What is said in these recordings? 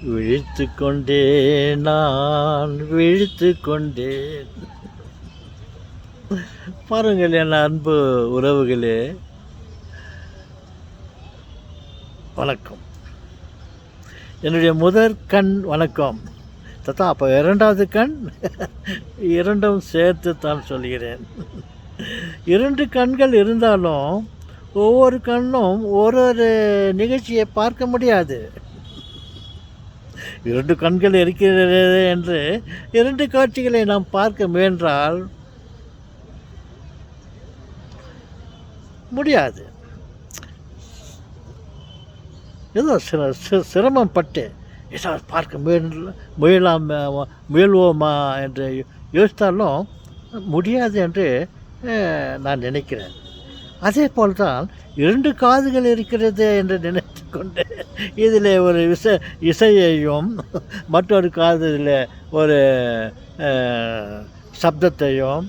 விழித்து கொண்டே நான் விழித்து கொண்டேன். பாருங்கள் என் அன்பு உறவுகளே, வணக்கம். என்னுடைய முதற் கண் வணக்கம் தத்தா. அப்போ இரண்டாவது கண் இரண்டும் சேர்த்து தான் சொல்கிறேன். இரண்டு கண்கள் இருந்தாலும் ஒவ்வொரு கண்ணும் ஒரு நிகழ்ச்சியை பார்க்க முடியாது. இரண்டு கண்கள் இருக்கிறது என்று இரண்டு காட்சிகளை நாம் பார்க்க முயன்றால் முடியாது. ஏதோ சிரமம் பட்டு ஏதாவது பார்க்க முயல்வோமா என்று யோசித்தாலும் முடியாது என்று நான் நினைக்கிறேன். அதே போல்தான் இரண்டு காதுகள் இருக்கிறது என்று நினைத்து கொண்டு இதில் ஒரு இசையையும் மற்றொரு காதில் ஒரு சப்தத்தையும்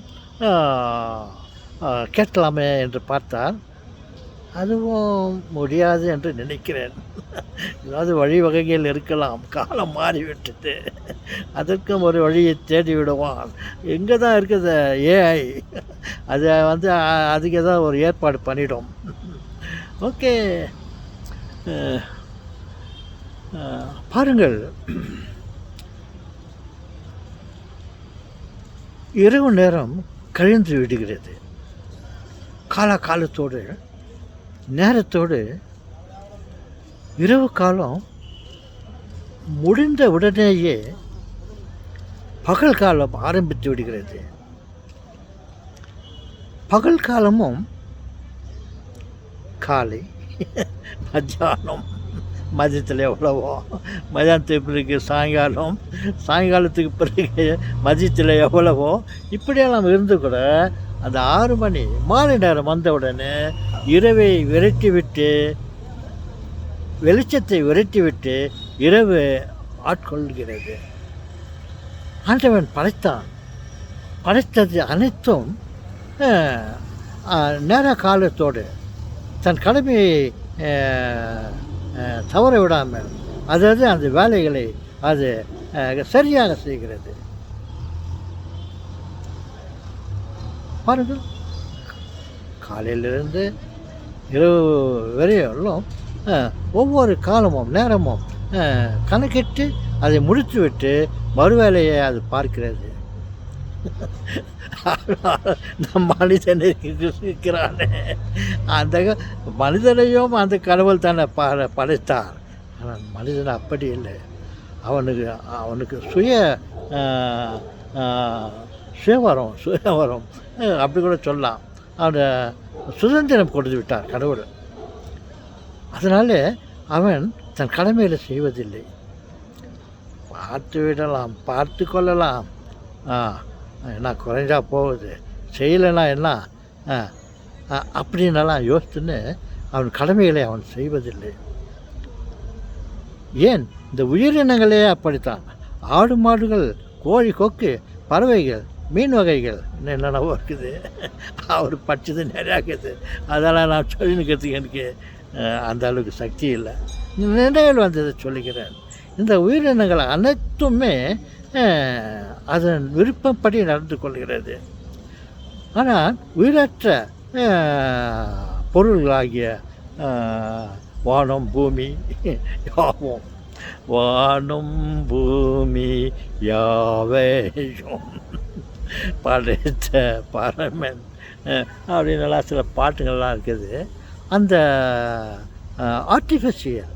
கேட்கலாமே என்று பார்த்தால் அதுவும் முடியாது என்று நினைக்கிறேன். ஏதாவது வழிவகைகள் இருக்கலாம். காலம் மாறிவிட்டது, அதற்கும் ஒரு வழியை தேடி விடுவான். எங்கே தான் இருக்குது ஏஐ, அதை அதுக்கு ஏதாவது ஒரு ஏற்பாடு பண்ணிடும். ஓகே, பாருங்கள், இரவு நேரம் கழிந்து விடுகிறது. காலத்தோடு நேரத்தோடு இரவு காலம் முடிந்த உடனேயே பகல் காலம் ஆரம்பித்து விடுகிறது. பகல் காலமும் காலை, மத்தியானம், மதியத்தில் எவ்வளவோ, மதியானத்துக்கு பிறகு சாயங்காலம், சாயங்காலத்துக்கு பிறகு மதியத்தில் எவ்வளவோ, இப்படியெல்லாம் இருந்து கூட அந்த 6 மணி மாலை நேரம் வந்தவுடனே இரவை விரட்டிவிட்டு, வெளிச்சத்தை விரட்டிவிட்டு இரவு ஆட்கொள்கிறது. ஆண்டவன் படைத்தது அனைத்தும் நேர காலத்தோடு தன் கடமையை தவற விடாமல் அதாவது அந்த வேலைகளை அது சரியாக செய்கிறது. பாருங்கள், காலையிலிருந்து இரவு வரையும் ஒவ்வொரு காலமும் நேரமும் கணக்கிட்டு அதை முடித்துவிட்டு மறுவேலையை அது பார்க்கிறது. நம் மனிதனை இருக்கிறானே, அந்த மனிதனையும் அந்த கடவுள் தானே படைத்தார். ஆனால் மனிதன் அப்படி இல்லை. அவனுக்கு சுயவரம் அப்படி கூட சொல்லலாம். அவனை சுதந்திரம் கொடுத்து விட்டார் கடவுள். அதனால் அவன் தன் கடமையில் செய்வதில்லை. பார்த்து விடலாம், பார்த்து கொள்ளலாம், என்ன குறைஞ்சா போகுது, செய்யலைன்னா என்ன அப்படின்னலாம் யோசித்துன்னு அவன் கடமைகளை அவன் செய்வதில்லை. ஏன், இந்த உயிரினங்களே அப்படித்தான். ஆடு மாடுகள், கோழி, கொக்கு, பறவைகள், மீன் வகைகள் என்னென்னவோ இருக்குது. அவர் படித்தது நிறையா இருக்குது. அதெல்லாம் நான் சொல்லினுக்கிறதுக்கு எனக்கு அந்த அளவுக்கு சக்தி இல்லை. நினைவில் வந்ததை சொல்லுகிறேன். இந்த உயிரினங்கள் அனைத்துமே அதன் விருப்பப்படி நடந்து கொள்கிறது. ஆனால் உயிரற்ற பொருள்களாகிய வானம் பூமி யாவும், வானம் பூமி யாவையும் படைத்த பரமன் அப்படின்னலாம் சில பாட்டுங்கள்லாம் இருக்குது. அந்த ஆர்டிஃபிஷியல்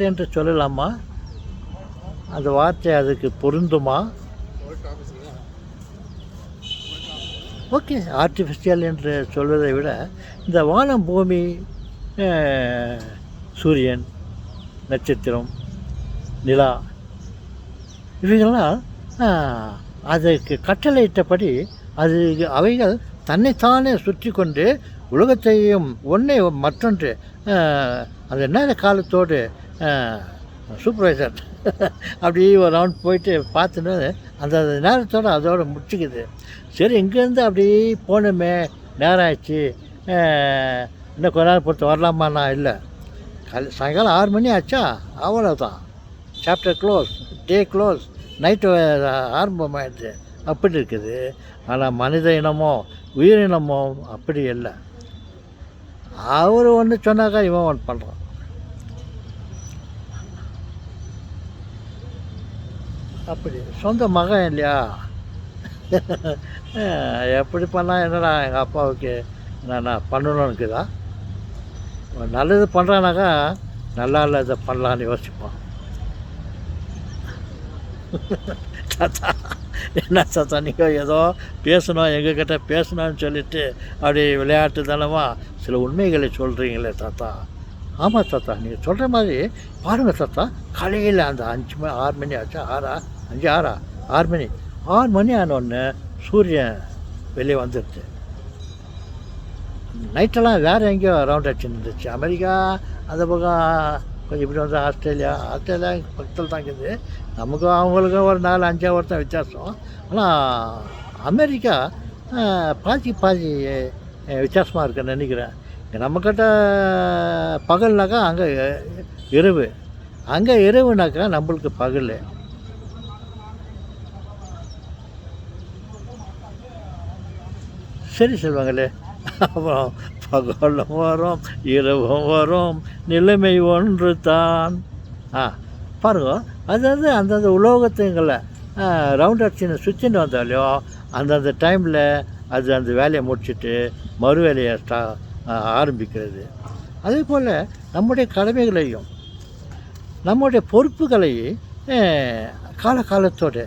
என்று சொல்லலாமா? அந்த வார்த்தை அதுக்கு பொருந்துமா? ஓகே, ஆர்டிஃபிஷியல் என்று சொல்வதை விட இந்த வானம் பூமி, சூரியன், நட்சத்திரம், நிலா, இவைகள்லாம் அதற்கு கட்டளையிட்டபடி அவைகள் தன்னைத்தானே சுற்றி கொண்டு உலகத்தையும் ஒன்றே மற்றொன்று அந்த நேர காலத்தோடு சூப்பர்வைசர் அப்படியே ஒரு ரவுண்ட் போயிட்டு பார்த்துன்னு அந்த நேரத்தோடு அதோடு முடிச்சுக்குது. சரி, இங்கேருந்து அப்படியே போகணுமே, நேரம் ஆயிடுச்சு, இன்னும் கொஞ்ச நேரம் பொறுத்து வரலாமா? நான் இல்லை, சாயங்காலம் 6 மணி ஆச்சா அவ்வளோதான், chapter close, day close, night ஆரம்பமாயிடுது. அப்படி இருக்குது. ஆனால் மனித இனமோ உயிரினமோ அப்படி இல்லை. அவர் ஒன்று சொன்னாக்கா இவன் ஒன்று பண்ணுறான். அப்படி சொந்த மகன் இல்லையா? எப்படி பண்ணால் என்னடா எங்கள் அப்பாவுக்கு நான் பண்ணணும்னு இருக்குதா? நல்லது பண்ணுறானாக்கா நல்லா இல்லை இதை பண்ணலான்னு யோசிப்பான். தாத்தா என்ன தாத்தா நீங்கள் ஏதோ பேசணும் எங்ககிட்ட பேசணும்னு சொல்லிவிட்டு அப்படி விளையாட்டுத்தனமாக சில உண்மைகளை சொல்கிறீங்களே தாத்தா. ஆமாம் தாத்தா, நீங்கள் சொல்கிற மாதிரி பாருங்கள் தாத்தா, காலையில் அந்த 6 மணி ஆச்சா, 6 மணி 6 மணி ஆனோடனே சூரியன் வெளியே வந்துடுச்சு. நைட்டெல்லாம் வேறு எங்கேயோ ரவுண்ட் அடிச்சு இருந்துச்சு. அமெரிக்கா அந்த பக்கம் கொஞ்சம் இப்படி வந்து ஆஸ்திரேலியா பக்கத்தில் தான் இருக்குது. நமக்கும் அவங்களுக்கும் ஒரு 4-5 ஹவர் தான் வித்தியாசம். ஆனால் அமெரிக்கா பாதி வித்தியாசமாக இருக்குன்னு நினைக்கிறேன். இங்கே நம்மக்கிட்ட பகல்னாக்கா அங்கே இரவு, அங்கே இரவுனாக்கா நம்மளுக்கு பகல். சரி செல்வாங்களே, அப்புறம் பகலும் வரும் இரவும் வரும், நிலைமை ஒன்று தான். பாருங்க, அதாவது அந்தந்த உலோகத்துங்களை ரவுண்ட் அடிச்சுன்னு சுற்றின்னு வந்தாலையோ அந்தந்த டைமில் அது அந்த வேலையை முடிச்சுட்டு மறு வேலையை ஆரம்பிக்கிறது. அதே போல் நம்முடைய கடமைகளையும் நம்முடைய பொறுப்புகளை காலகாலத்தோடு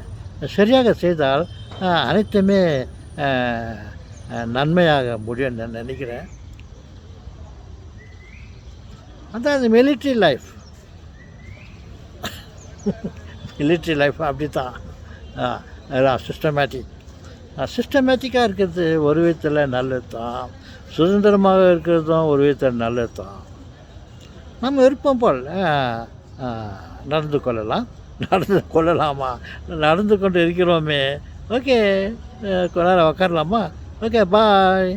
சரியாக செய்தால் அனைத்துமே நன்மையாக முடியும் நான் நினைக்கிறேன். அதான் மிலிட்ரி லைஃப் அப்படி தான். சிஸ்டமேட்டிக்காக இருக்கிறது ஒரு விதத்தில் நல்லது தான், சுதந்திரமாக இருக்கிறதும் ஒரு விதத்தில் நல்லது தான். நம்ம விருப்பம் போல் நடந்து கொள்ளலாமா? நடந்து கொண்டு இருக்கிறோமே. ஓகே, கொஞ்ச நேரம் உக்காரலாமா? ஓகே, பாய்.